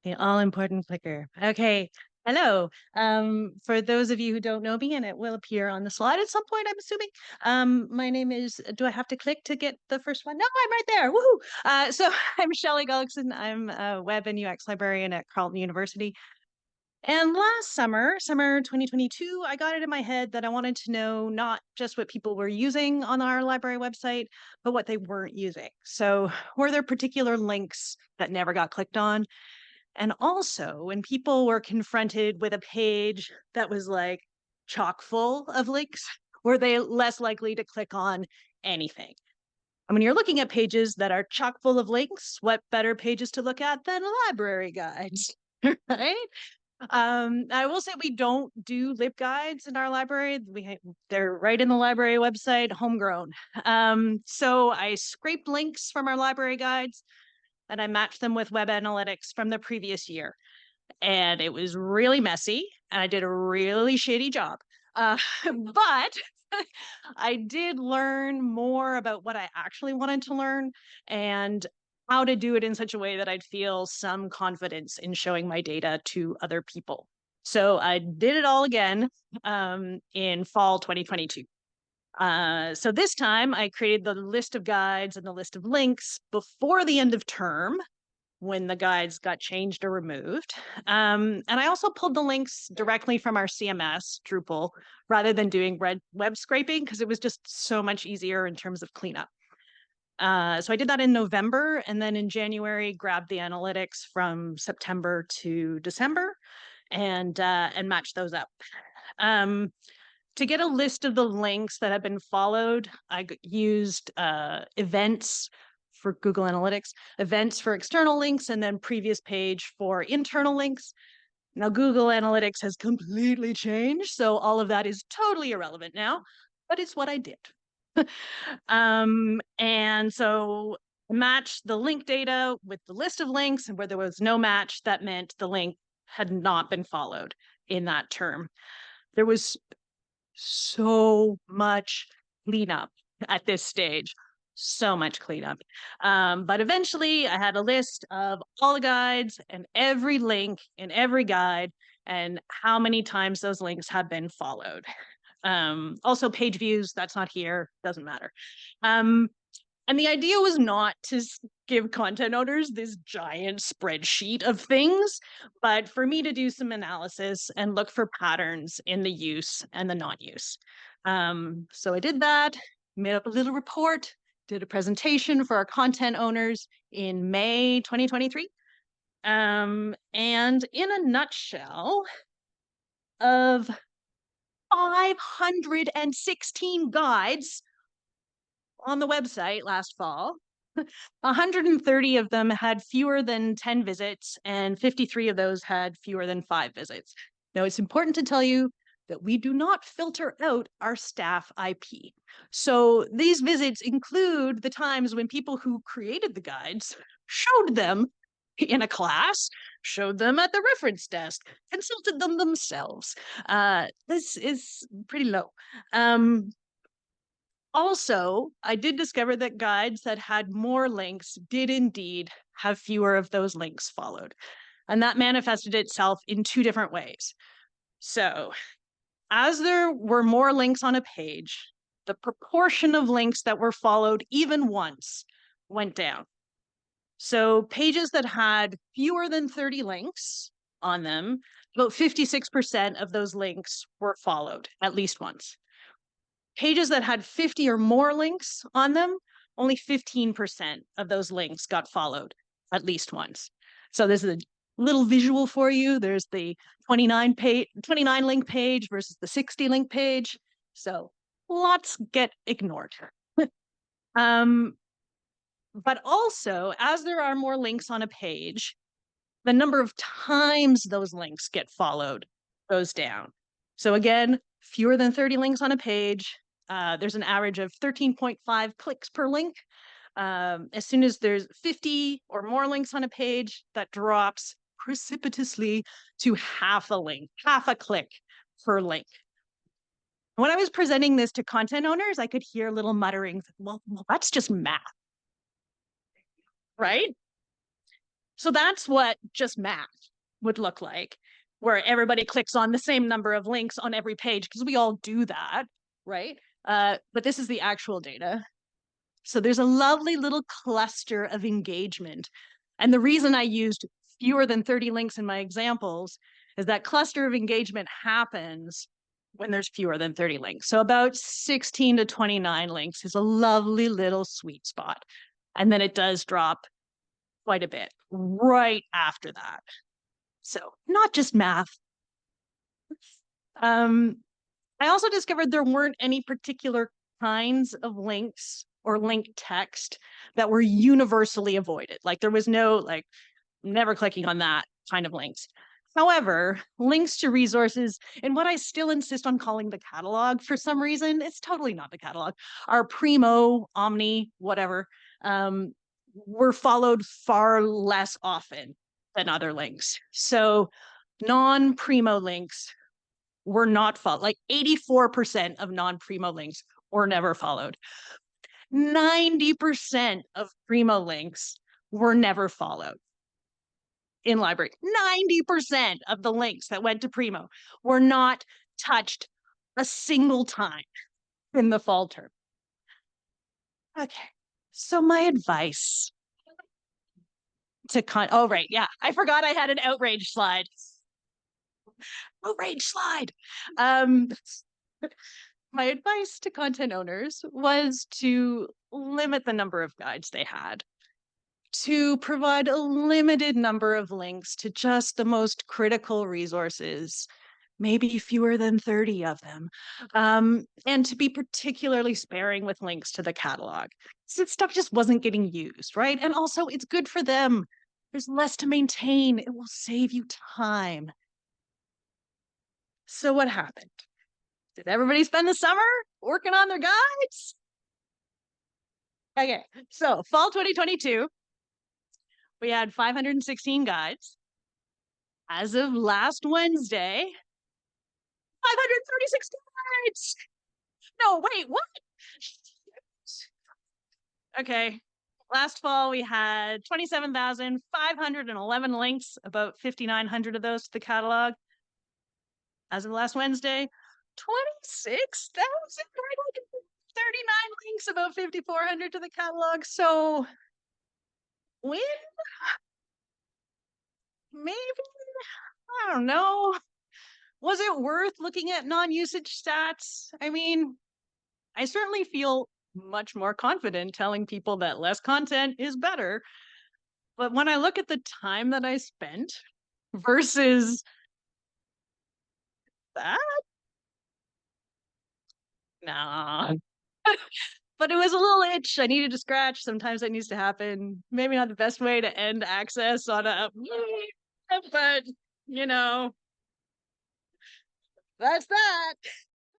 The all-important clicker. Okay. Hello. For those of you who don't know me, and it will appear on the slide at some point, I'm assuming. My name is, do I have to click to get the first one? No, I'm right there. Woohoo! So I'm Shelley Gullikson. I'm a web and UX librarian at Carleton University. And last summer 2022, I got it in my head that I wanted to know not just what people were using on our library website, but what they weren't using. So were there particular links that never got clicked on? And also, when people were confronted with a page that was like chock full of links, were they less likely to click on anything? And when you're looking at pages that are chock full of links, what better pages to look at than library guides, right? I will say we don't do lib guides in our library. They're right in the library website, homegrown. So I scraped links from our library guides and I matched them with web analytics from the previous year. And it was really messy, and I did a really shitty job. But I did learn more about what I actually wanted to learn and how to do it in such a way that I'd feel some confidence in showing my data to other people. So I did it all again in fall 2022. So this time I created the list of guides and the list of links before the end of term when the guides got changed or removed. And I also pulled the links directly from our CMS, Drupal, rather than doing web scraping because it was just so much easier in terms of cleanup. So I did that in November, and then in January, grabbed the analytics from September to December and matched those up. To get a list of the links that have been followed, I used events for Google Analytics, events for external links, and then previous page for internal links. Now, Google Analytics has completely changed, so all of that is totally irrelevant now, but it's what I did. And so match the link data with the list of links, and where there was no match, that meant the link had not been followed in that term. There was so much cleanup at this stage, so much cleanup. But eventually I had a list of all the guides and every link in every guide and how many times those links have been followed. Also page views, that's not here, doesn't matter. And the idea was not to give content owners this giant spreadsheet of things, but for me to do some analysis and look for patterns in the use and the non-use. So I did that, made up a little report, did a presentation for our content owners in May 2023. And in a nutshell, of 516 guides on the website last fall, 130 of them had fewer than 10 visits, and 53 of those had fewer than 5 visits. Now, it's important to tell you that we do not filter out our staff IP. So these visits include the times when people who created the guides showed them in a class, showed them at the reference desk, consulted them themselves. This is pretty low. Also, I did discover that guides that had more links did indeed have fewer of those links followed. And that manifested itself in 2 different ways. So, as there were more links on a page, the proportion of links that were followed even once went down. So, pages that had fewer than 30 links on them, about 56% of those links were followed at least once. Pages that had 50 or more links on them, only 15% of those links got followed at least once. So this is a little visual for you. There's the 29 link page versus the 60 link page. So lots get ignored. But also, as there are more links on a page, the number of times those links get followed goes down. So again, fewer than 30 links on a page, there's an average of 13.5 clicks per link. As soon as there's 50 or more links on a page, that drops precipitously to half a click per link. When I was presenting this to content owners, I could hear little mutterings, well, that's just math, right? So that's what just math would look like, where everybody clicks on the same number of links on every page, because we all do that, right? But this is the actual data. So there's a lovely little cluster of engagement. And the reason I used fewer than 30 links in my examples is that cluster of engagement happens when there's fewer than 30 links. So about 16 to 29 links is a lovely little sweet spot. And then it does drop quite a bit right after that. So not just math. Um, I also discovered there weren't any particular kinds of links or link text that were universally avoided. Like there was no like never clicking on that kind of links. However, links to resources and what I still insist on calling the catalog for some reason, it's totally not the catalog, are Primo, Omni, whatever, were followed far less often than other links. So non-Primo links were not followed. Like 84% of non-Primo links were never followed. 90% of Primo links were never followed in library. 90% of the links that went to Primo were not touched a single time in the fall term. Okay, so my advice to oh right, yeah, I forgot I had an outrage slide. Outrage slide. My advice to content owners was to limit the number of guides they had, to provide a limited number of links to just the most critical resources, maybe fewer than 30 of them, and to be particularly sparing with links to the catalog. So stuff just wasn't getting used, right? And also, it's good for them. There's less to maintain. It will save you time. So what happened? Did everybody spend the summer working on their guides? Okay, so fall 2022, we had 516 guides. As of last Wednesday, 536 guides. No, wait, what? Okay, last fall we had 27,511 links, about 5,900 of those to the catalog. As of last Wednesday, 26,939 links, about 5,400 to the catalog. So when maybe, I don't know, was it worth looking at non-usage stats? I mean, I certainly feel much more confident telling people that less content is better. But when I look at the time that I spent versus that, nah. But it was a little itch I needed to scratch. Sometimes that needs to happen. Maybe not the best way to end access on a, but you know, that's that.